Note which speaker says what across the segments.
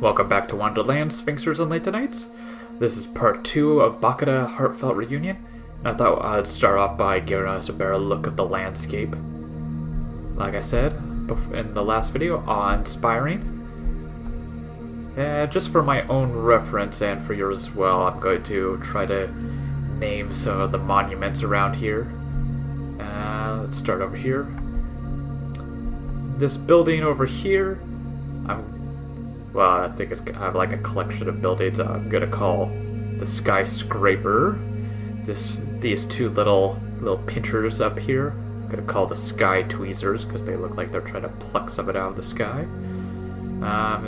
Speaker 1: Welcome back to Wonderland, Sphinxers and Laytonites. This is part 2 of Bokida-Heartfelt Reunion. And I thought I'd start off by giving us a better look of the landscape. Like I said in the last video, awe-inspiring. And just for my own reference and for yours as well, I'm going to try to name some of the monuments around here. Let's start over here. This building over here, I think it's kind of like a collection of buildings I'm gonna call the skyscraper. These two little pinchers up here, I'm gonna call the sky tweezers because they look like they're trying to pluck something out of the sky.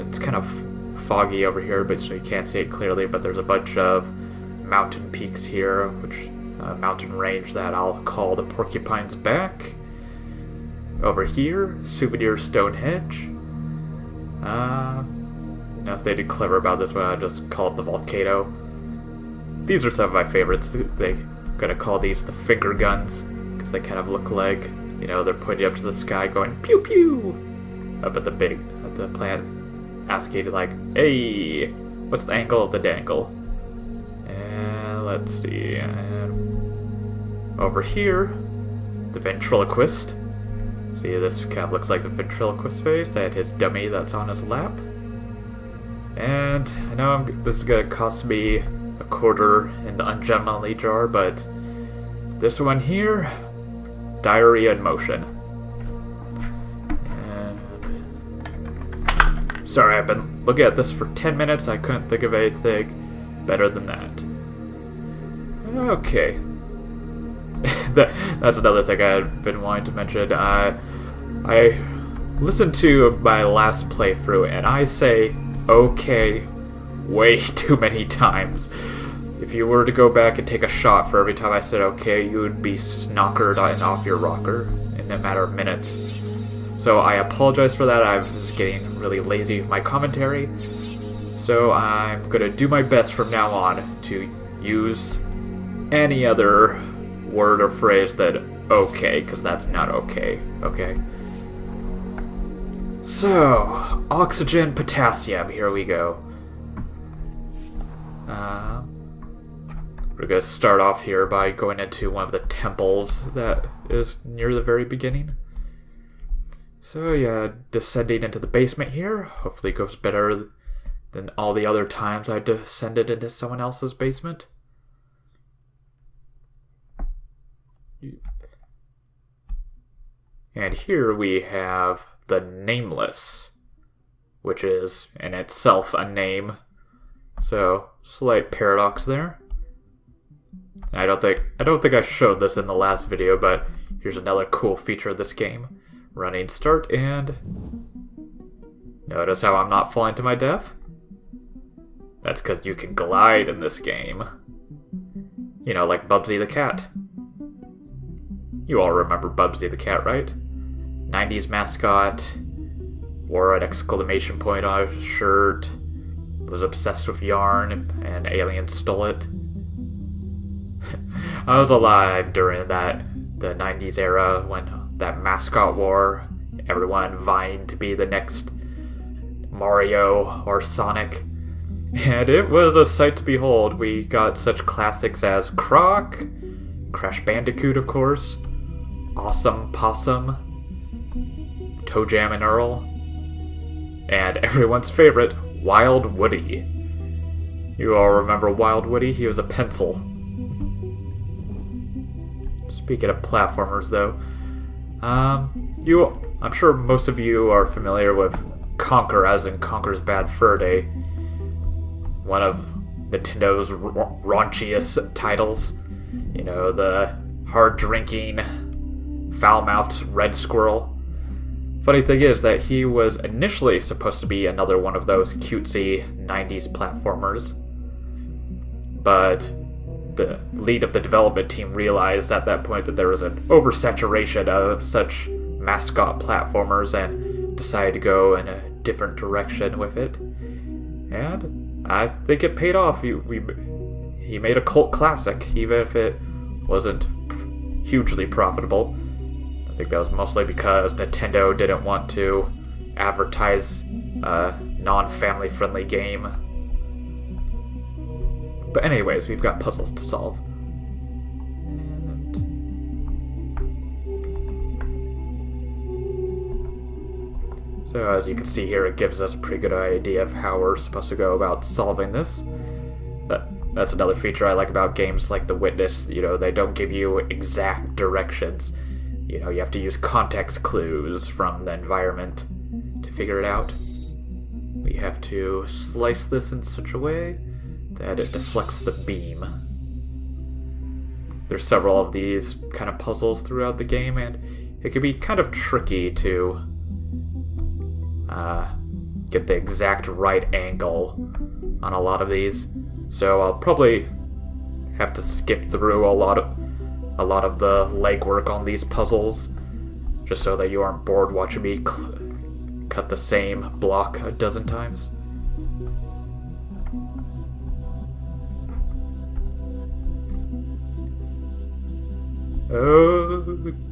Speaker 1: It's kind of foggy over here, but so you can't see it clearly. But there's a bunch of mountain peaks here, which mountain range that I'll call the Porcupine's Back. Over here, Souvenir Stonehenge. If they did clever about this one, I'd just call it the volcano. These are some of my favorites. They're gonna call these the finger guns because they kind of look like, they're pointing up to the sky going pew pew up at the planet, asking like, hey, what's the angle of the dangle? And let's see. Over here, the ventriloquist. See, this kind of looks like the ventriloquist face and his dummy that's on his lap. And I know this is going to cost me a quarter in the ungentlemanly jar, but this one here, diarrhea in motion. And sorry, I've been looking at this for 10 minutes. I couldn't think of anything better than that. Okay. That's another thing I've been wanting to mention. I listened to my last playthrough, and I say okay way too many times. If you were to go back and take a shot for every time I said okay, you would be snockered off your rocker in a matter of minutes. So I apologize for that. I was getting really lazy with my commentary. So I'm going to do my best from now on to use any other word or phrase than okay, because that's not okay. Okay? So, oxygen, potassium, here we go. We're going to start off here by going into one of the temples that is near the very beginning. So yeah, descending into the basement here. Hopefully it goes better than all the other times I descended into someone else's basement. And here we have the Nameless, which is in itself a name. So, slight paradox there. I don't think I showed this in the last video, but here's another cool feature of this game. Running start, and notice how I'm not falling to my death? That's because you can glide in this game. Like Bubsy the cat. You all remember Bubsy the cat, right? 90s mascot, wore an exclamation point on his shirt, was obsessed with yarn, and aliens stole it. I was alive during the 90s era when that mascot wore, everyone vying to be the next Mario or Sonic. And it was a sight to behold. We got such classics as Croc, Crash Bandicoot, of course, Awesome Possum, Toe Jam and Earl, and everyone's favorite, Wild Woody. You all remember Wild Woody? He was a pencil. Speaking of platformers, though, I'm sure most of you are familiar with Conker, as in Conker's Bad Fur Day, one of Nintendo's raunchiest titles. The hard-drinking, foul-mouthed red squirrel. Funny thing is that he was initially supposed to be another one of those cutesy 90s platformers, but the lead of the development team realized at that point that there was an oversaturation of such mascot platformers and decided to go in a different direction with it. And I think it paid off. He made a cult classic, even if it wasn't hugely profitable. I think that was mostly because Nintendo didn't want to advertise non-family friendly game. But anyways, we've got puzzles to solve. So as you can see here, it gives us a pretty good idea of how we're supposed to go about solving this. That's another feature I like about games like The Witness. You know, they don't give you exact directions. You know, you have to use context clues from the environment to figure it out. We have to slice this in such a way that it deflects the beam. There's several of these kind of puzzles throughout the game, and it can be kind of tricky to get the exact right angle on a lot of these. So I'll probably have to skip through a lot of the legwork on these puzzles, just so that you aren't bored watching me cut the same block a dozen times.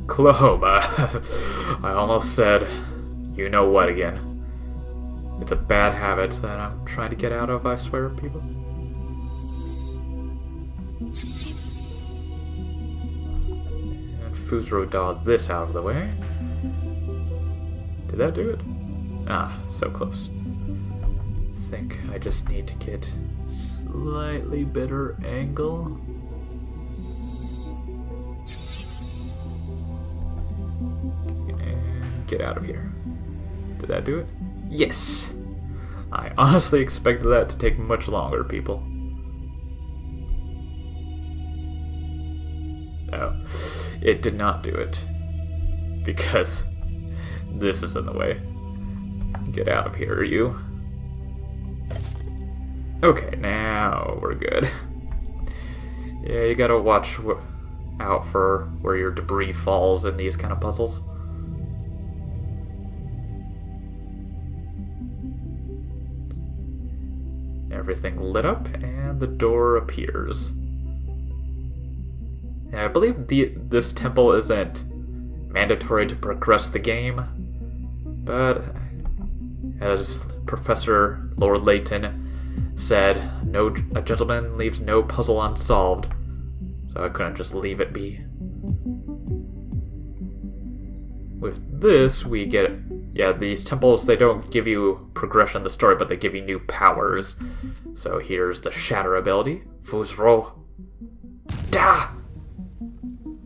Speaker 1: Oklahoma. I almost said, you know what again. It's a bad habit that I'm trying to get out of, I swear, people. And Fusro dawed this out of the way. Did that do it? Ah, so close. I think I just need to get slightly better angle. And get out of here. Did that do it? Yes! I honestly expected that to take much longer, people. No, it did not do it. Because this is in the way. Get out of here, you. Okay, now we're good. Yeah, you gotta watch out for where your debris falls in these kind of puzzles. Everything lit up, and the door appears. And I believe this temple isn't mandatory to progress the game, but as Professor Lord Layton said, a gentleman leaves no puzzle unsolved, so I couldn't just leave it be. With this, we get, these temples, they don't give you progression in the story, but they give you new powers. So here's the Shatter ability, Fusro. Da!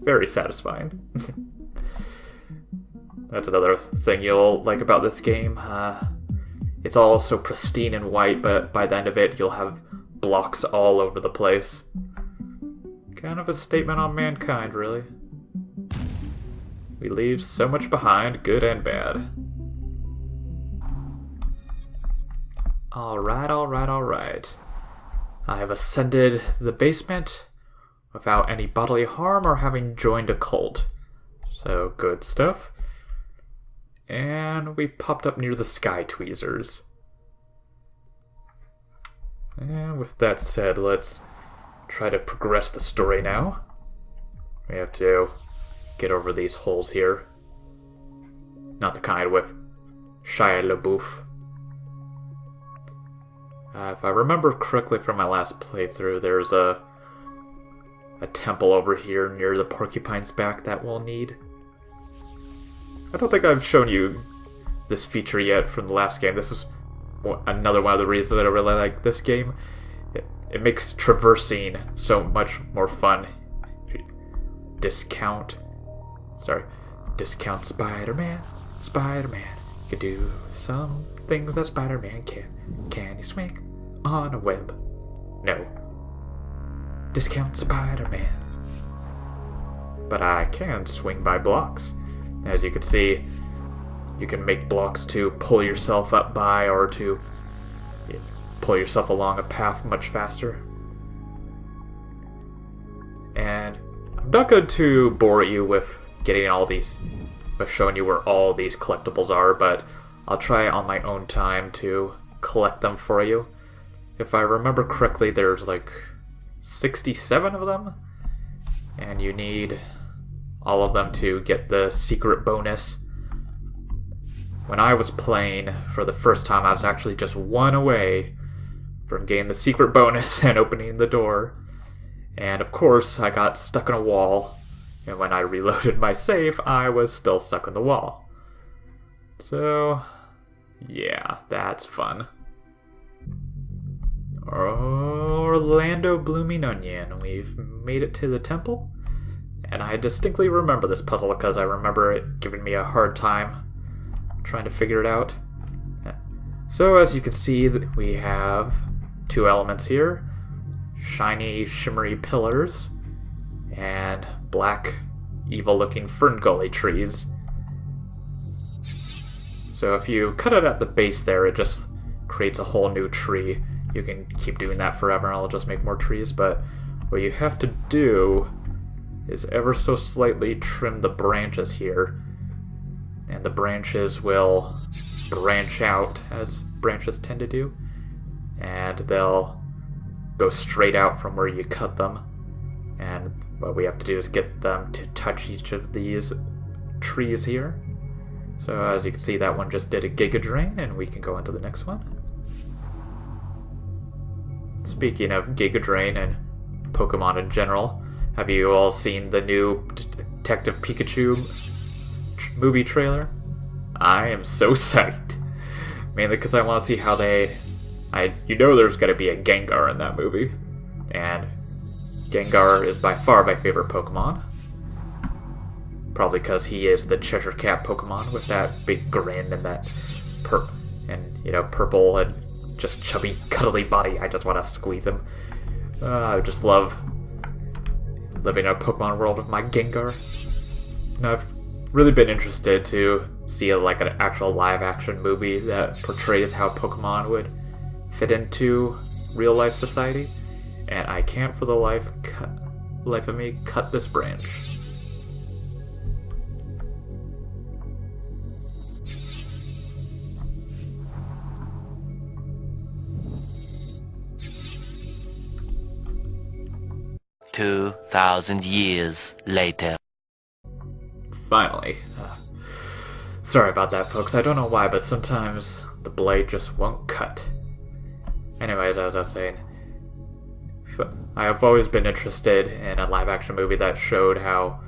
Speaker 1: Very satisfying. That's another thing you'll like about this game. It's all so pristine and white, but by the end of it, you'll have blocks all over the place. Kind of a statement on mankind, really. We leave so much behind, good and bad. Alright. I have ascended the basement without any bodily harm or having joined a cult. So, good stuff. And we've popped up near the sky tweezers. And with that said, let's try to progress the story now. We have to get over these holes here. Not the kind with Shia LaBeouf. If I remember correctly from my last playthrough, there's a temple over here near the porcupine's back that we'll need. I don't think I've shown you this feature yet from the last game. This is another one of the reasons that I really like this game. It makes traversing so much more fun. Discount Spider-Man. Spider-Man can do some things that Spider-Man can. Can he swing on a web? No. Discount Spider-Man. But I can swing by blocks. As you can see, you can make blocks to pull yourself up by or to pull yourself along a path much faster. And I'm not going to bore you with getting all these, with showing you where all these collectibles are, but I'll try on my own time to collect them for you. If I remember correctly, there's like 67 of them, and you need all of them to get the secret bonus. when I was playing for the first time, I was actually just one away from getting the secret bonus and opening the door. And of course, I got stuck in a wall. And when I reloaded my save, I was still stuck in the wall. So, yeah, that's fun. Orlando Blooming Onion. We've made it to the temple. And I distinctly remember this puzzle because I remember it giving me a hard time trying to figure it out. So as you can see, we have two elements here. Shiny, shimmery pillars and black, evil-looking fern gully trees. So if you cut it at the base there, it just creates a whole new tree. You can keep doing that forever and it'll just make more trees, but what you have to do is ever so slightly trim the branches here. And the branches will branch out, as branches tend to do. And they'll go straight out from where you cut them. And what we have to do is get them to touch each of these trees here. So as you can see, that one just did a Giga Drain, and we can go into the next one. Speaking of Giga Drain and Pokemon in general, have you all seen the new Detective Pikachu movie trailer? I am so psyched. Mainly because I want to see how you know there's going to be a Gengar in that movie. And Gengar is by far my favorite Pokemon. Probably because he is the Cheshire Cat Pokemon with that big grin and that purple and just chubby, cuddly body. I just want to squeeze him. I just love living in a Pokemon world with my Gengar. And I've really been interested to see like an actual live-action movie that portrays how Pokemon would fit into real-life society. And I can't for the life of me cut this branch.
Speaker 2: "2,000 years later."
Speaker 1: Finally. Sorry about that, folks. I don't know why, but sometimes the blade just won't cut. Anyways, as I was saying, I have always been interested in a live-action movie that showed how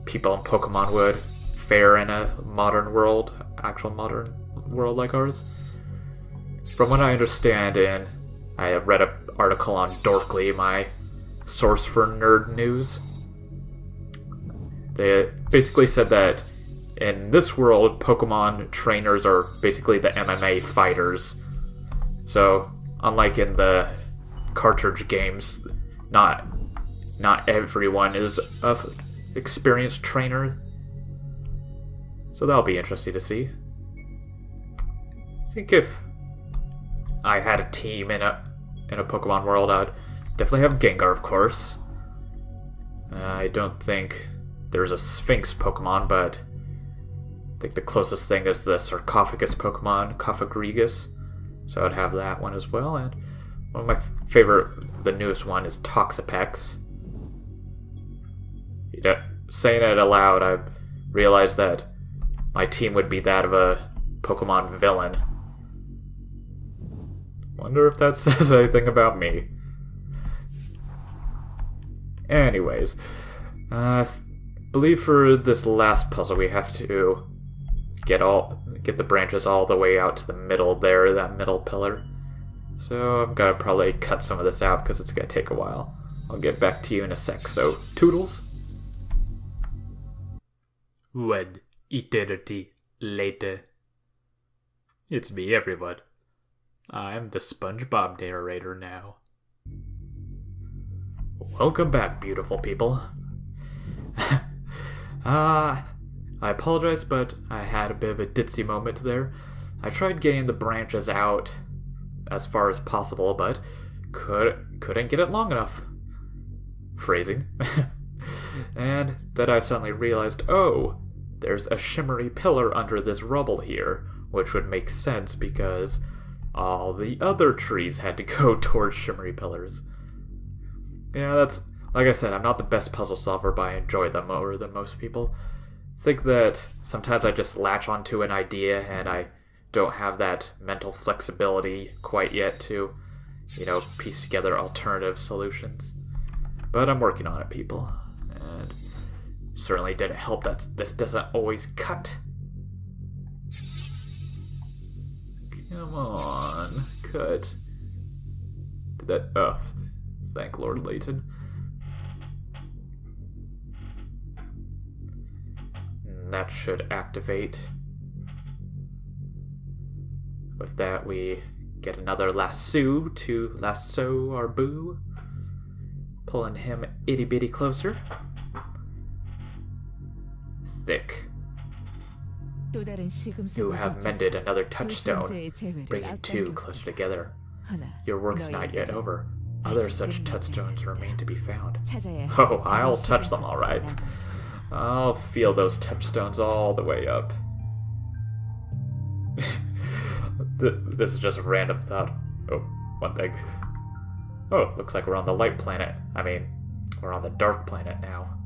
Speaker 1: people in Pokemon would fare in a modern world, actual modern world like ours. From what I understand, and I have read an article on Dorkly, my source for nerd news, they basically said that in this world, Pokemon trainers are basically the MMA fighters. So, unlike in the cartridge games, not everyone is an experienced trainer. So that'll be interesting to see. I think if I had a team in a Pokemon world, I'd definitely have Gengar, of course. I don't think there's a Sphinx Pokemon, but I think the closest thing is the sarcophagus Pokemon, Cophagrigus. So I'd have that one as well. And one of my favorite, the newest one, is Toxapex. Saying it aloud, I realized that my team would be that of a Pokemon villain. Wonder if that says anything about me. Anyways, I believe for this last puzzle we have to get the branches all the way out to the middle there, that middle pillar. So I'm gonna probably cut some of this out because it's gonna take a while. I'll get back to you in a sec, so toodles. One eternity later. It's me, everyone. I'm the SpongeBob narrator now. Welcome back, beautiful people. I apologize, but I had a bit of a ditzy moment there. I tried getting the branches out as far as possible, but couldn't get it long enough. Phrasing. And then I suddenly realized, oh, there's a shimmery pillar under this rubble here, which would make sense because all the other trees had to go towards shimmery pillars. Yeah, that's, like I said, I'm not the best puzzle solver, but I enjoy them more than most people. think that sometimes I just latch onto an idea and I don't have that mental flexibility quite yet to, piece together alternative solutions. But I'm working on it, people. And certainly didn't help that this doesn't always cut. Come on, cut. Did that? Oh, thank Lord Layton. That should activate. With that, we get another lasso to lasso our boo, pulling him itty bitty closer. Thick. You have mended another touchstone, bringing two closer together. Your work's not yet over. Other such touchstones remain to be found. Oh, I'll touch them all right. I'll feel those touchstones all the way up. This is just a random thought. Oh, one thing. Oh, looks like we're on the light planet. I mean, we're on the dark planet now.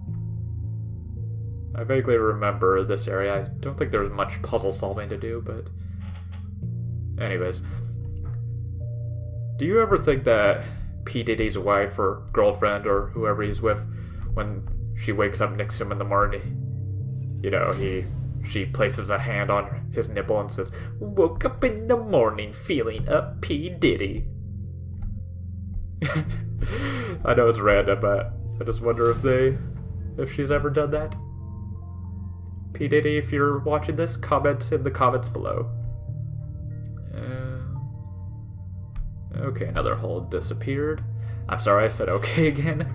Speaker 1: I vaguely remember this area. I don't think there was much puzzle solving to do, but... Anyways. Do you ever think that P. Diddy's wife or girlfriend or whoever he's with, when she wakes up next to him in the morning, she places a hand on his nipple and says, "Woke up in the morning feeling up P. Diddy." I know it's random, but I just wonder if she's ever done that. P. Diddy, if you're watching this, comment in the comments below. Okay, another hole disappeared. I'm sorry I said okay again.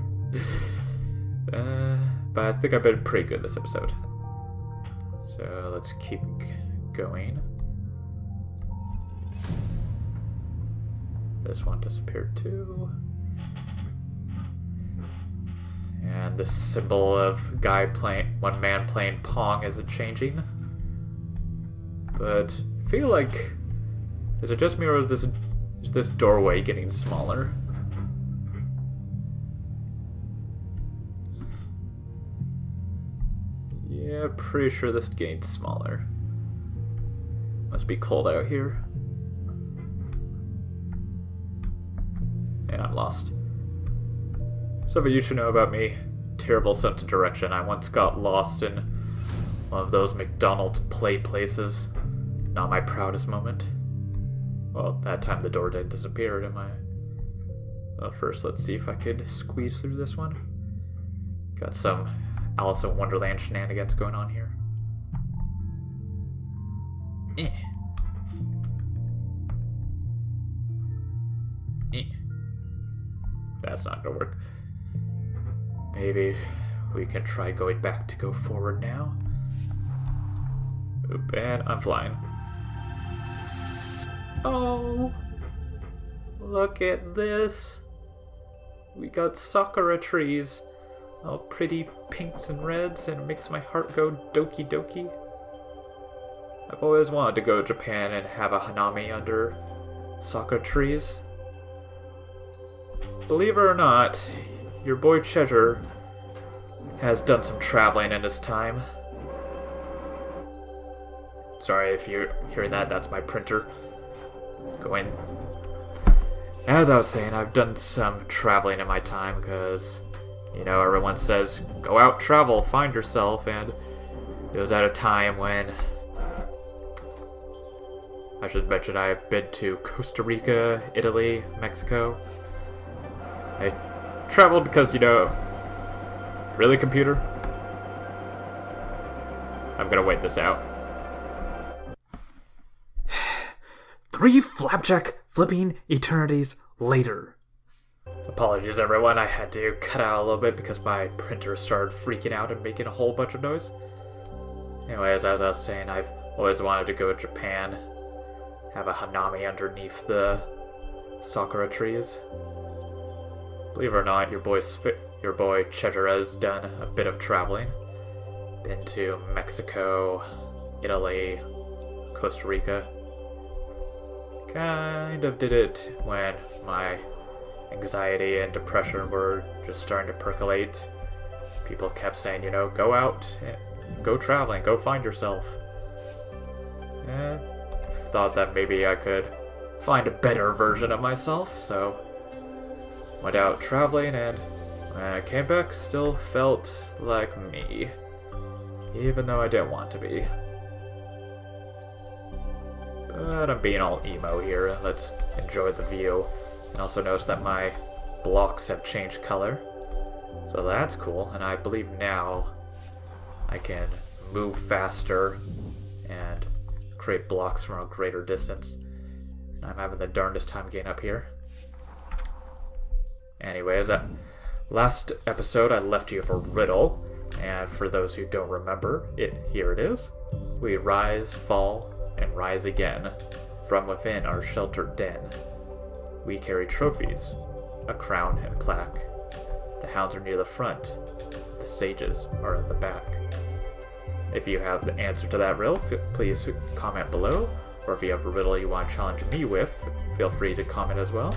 Speaker 1: But I think I've been pretty good this episode. So let's keep going. This one disappeared too. And the symbol of one man playing Pong isn't changing. But I feel like, is it just me or is this doorway getting smaller? Yeah, pretty sure this is getting smaller. Must be cold out here. And I'm lost. Something you should know about me. Terrible sense of direction. I once got lost in one of those McDonald's play places. Not my proudest moment. Well, that time the door didn't disappear, did I? Well, first, let's see if I could squeeze through this one. Got some Alice in Wonderland shenanigans going on here. That's not gonna work. Maybe we can try going back to go forward now. Oop, and I'm flying. Oh, look at this. We got sakura trees. All pretty pinks and reds, and it makes my heart go doki doki. I've always wanted to go to Japan and have a hanami under sakura trees. Believe it or not, your boy Chedger has done some traveling in his time. Sorry if you're hearing that, that's my printer going. As I was saying, I've done some traveling in my time because, everyone says, go out, travel, find yourself, and it was at a time when, I should mention I've been to Costa Rica, Italy, Mexico. I traveled because, really, computer? I'm gonna wait this out. 3 flapjack flipping eternities later. Apologies, everyone. I had to cut out a little bit because my printer started freaking out and making a whole bunch of noise. Anyways, as I was saying, I've always wanted to go to Japan, have a hanami underneath the sakura trees. Believe it or not, your boy Chedger has done a bit of traveling. Been to Mexico, Italy, Costa Rica. Kind of did it when my anxiety and depression were just starting to percolate. People kept saying, go out, go traveling, go find yourself. And thought that maybe I could find a better version of myself, so went out traveling, and when I came back, still felt like me, even though I didn't want to be. But I'm being all emo here. Let's enjoy the view. And also notice that my blocks have changed color, so that's cool. And I believe now I can move faster and create blocks from a greater distance. And I'm having the darndest time getting up here. Anyways, last episode I left you with a riddle, and for those who don't remember it, here it is. We rise, fall, and rise again from within our sheltered den. We carry trophies, a crown and plaque. The hounds are near the front, the sages are in the back. If you have the answer to that riddle, please comment below, or if you have a riddle you want to challenge me with, feel free to comment as well.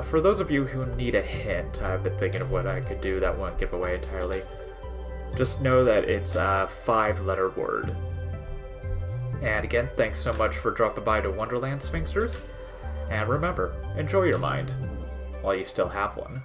Speaker 1: For those of you who need a hint, I've been thinking of what I could do that won't give away entirely. Just know that it's a 5-letter word. And again, thanks so much for dropping by to Wonderland, Sphinxers. And remember, enjoy your mind, while you still have one.